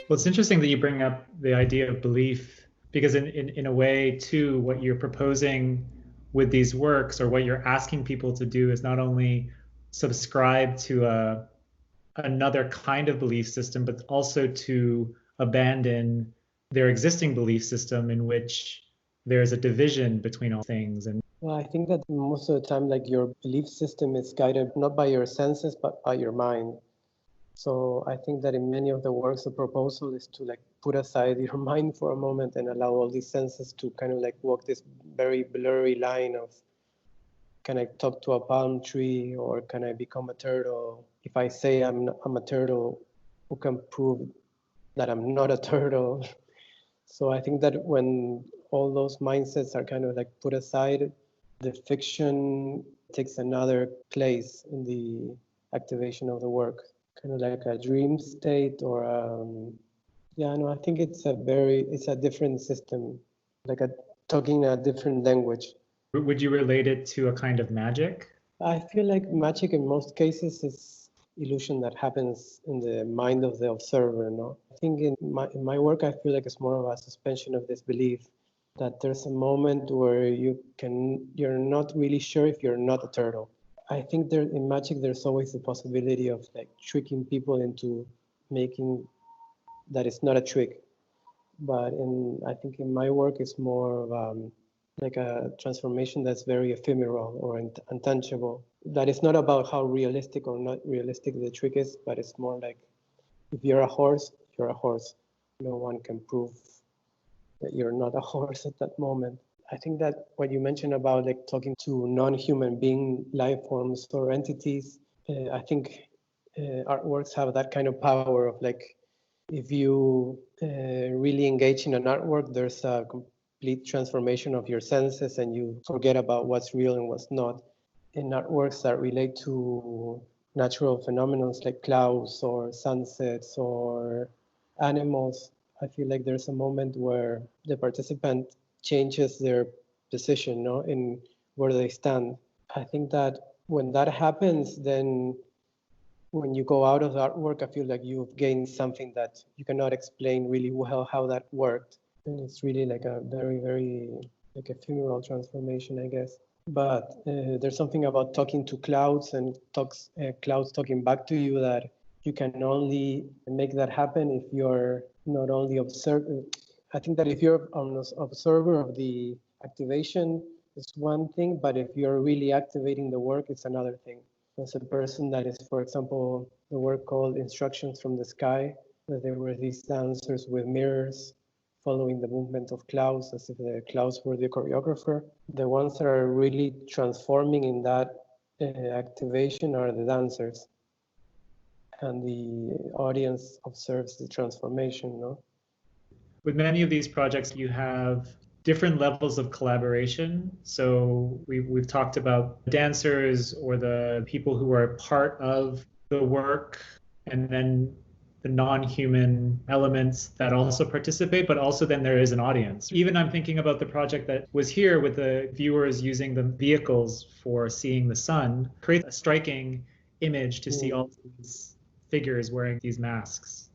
Well, it's interesting that you bring up the idea of belief because in a way too, what you're proposing with these works or what you're asking people to do is not only subscribe to another kind of belief system, but also to abandon their existing belief system in which there's a division between all things. And Well, I think that most of the time, like your belief system is guided not by your senses, but by your mind. So I think that in many of the works, the proposal is to like put aside your mind for a moment and allow all these senses to kind of like walk this very blurry line of, can I talk to a palm tree or can I become a turtle? If I say I'm a turtle, who can prove that I'm not a turtle? So I think that when all those mindsets are kind of like put aside, the fiction takes another place in the activation of the work, kind of like a dream state or I think it's a different system, like talking a different language. would you relate it to a kind of magic? I feel like magic in most cases is illusion that happens in the mind of the observer. No, I think in my work, I feel like it's more of a suspension of disbelief. That there's a moment where you're not really sure if you're not a turtle. I think there in magic there's always the possibility of like tricking people into making that it's not a trick. But I think in my work it's more of like a transformation that's very ephemeral or intangible. That is not about how realistic or not realistic the trick is, but it's more like if you're a horse, you're a horse. No one can prove that you're not a horse at that moment. I think that what you mentioned about like talking to non-human being life forms or entities, I think artworks have that kind of power of like, if you really engage in an artwork, there's a complete transformation of your senses and you forget about what's real and what's not. In artworks that relate to natural phenomena like clouds or sunsets or animals, I feel like there's a moment where the participant changes their position, no, in where they stand. I think that when that happens, then when you go out of the artwork, I feel like you've gained something that you cannot explain really well how that worked. And it's really like a very, very like ephemeral transformation, I guess. But there's something about talking to clouds and clouds talking back to you that you can only make that happen if you're not only I think that if you're an observer of the activation, it's one thing, but if you're really activating the work, it's another thing. As a person that is, for example, the work called Instructions from the Sky, where there were these dancers with mirrors following the movement of clouds as if the clouds were the choreographer. The ones that are really transforming in that activation are the dancers. And the audience observes the transformation, no? With many of these projects, you have different levels of collaboration. So we've talked about dancers or the people who are part of the work, and then the non-human elements that also participate, but also then there is an audience. Even I'm thinking about the project that was here with the viewers using the vehicles for seeing the sun, create a striking image to see all these figures wearing these masks.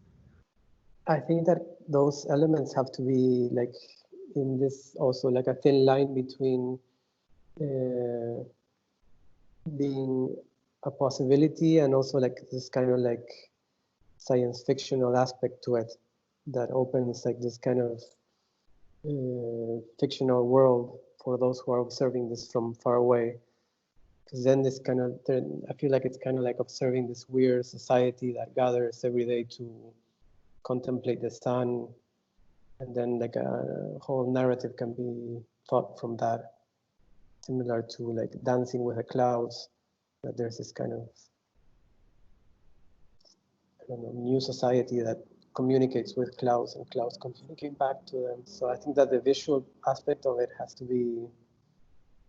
I think that those elements have to be like in this also like a thin line between being a possibility and also like this kind of like science fictional aspect to it that opens like this kind of fictional world for those who are observing this from far away. Because then this kind of, I feel like it's kind of like observing this weird society that gathers every day to contemplate the sun, and then like a whole narrative can be thought from that, similar to like Dancing with the Clouds, that there's this kind of, I don't know, new society that communicates with clouds and clouds communicate back to them. So I think that the visual aspect of it has to be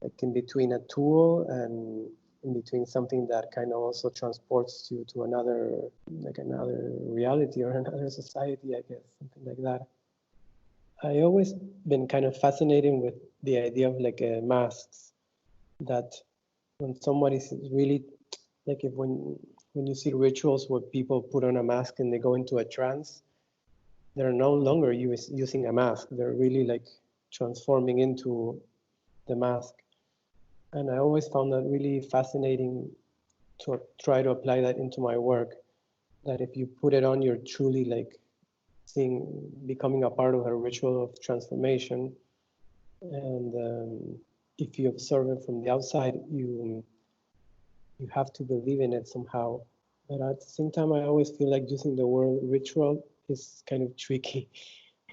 like in between a tool and in between something that kind of also transports you to another reality or another society, I guess, something like that. I always been kind of fascinated with the idea of like masks, that when somebody is really when you see rituals where people put on a mask and they go into a trance, they're no longer using a mask. They're really like transforming into the mask. And I always found that really fascinating to try to apply that into my work, that if you put it on, you're truly like becoming a part of a ritual of transformation. And if you observe it from the outside, you have to believe in it somehow. But at the same time, I always feel like using the word ritual is kind of tricky.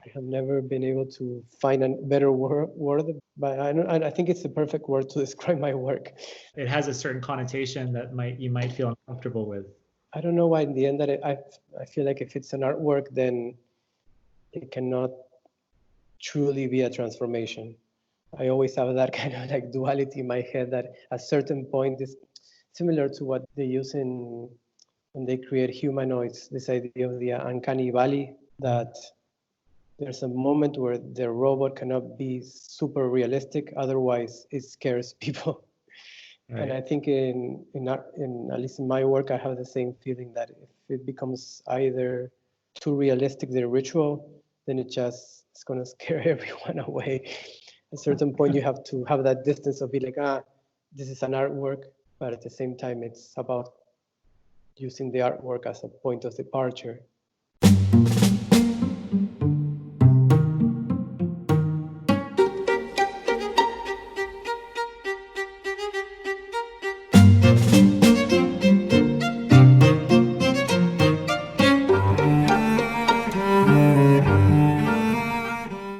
I have never been able to find a better word, but I think it's the perfect word to describe my work. It has a certain connotation that you might feel uncomfortable with. I don't know why in the end that I feel like if it's an artwork, then it cannot truly be a transformation. I always have that kind of like duality in my head that at a certain point is similar to what they use when they create humanoids, this idea of the uncanny valley, that there's a moment where the robot cannot be super realistic, otherwise it scares people. Right. And I think in at least in my work, I have the same feeling that if it becomes either too realistic, the ritual, then it's going to scare everyone away. At a certain point, you have to have that distance of be like, this is an artwork, but at the same time, it's about using the artwork as a point of departure.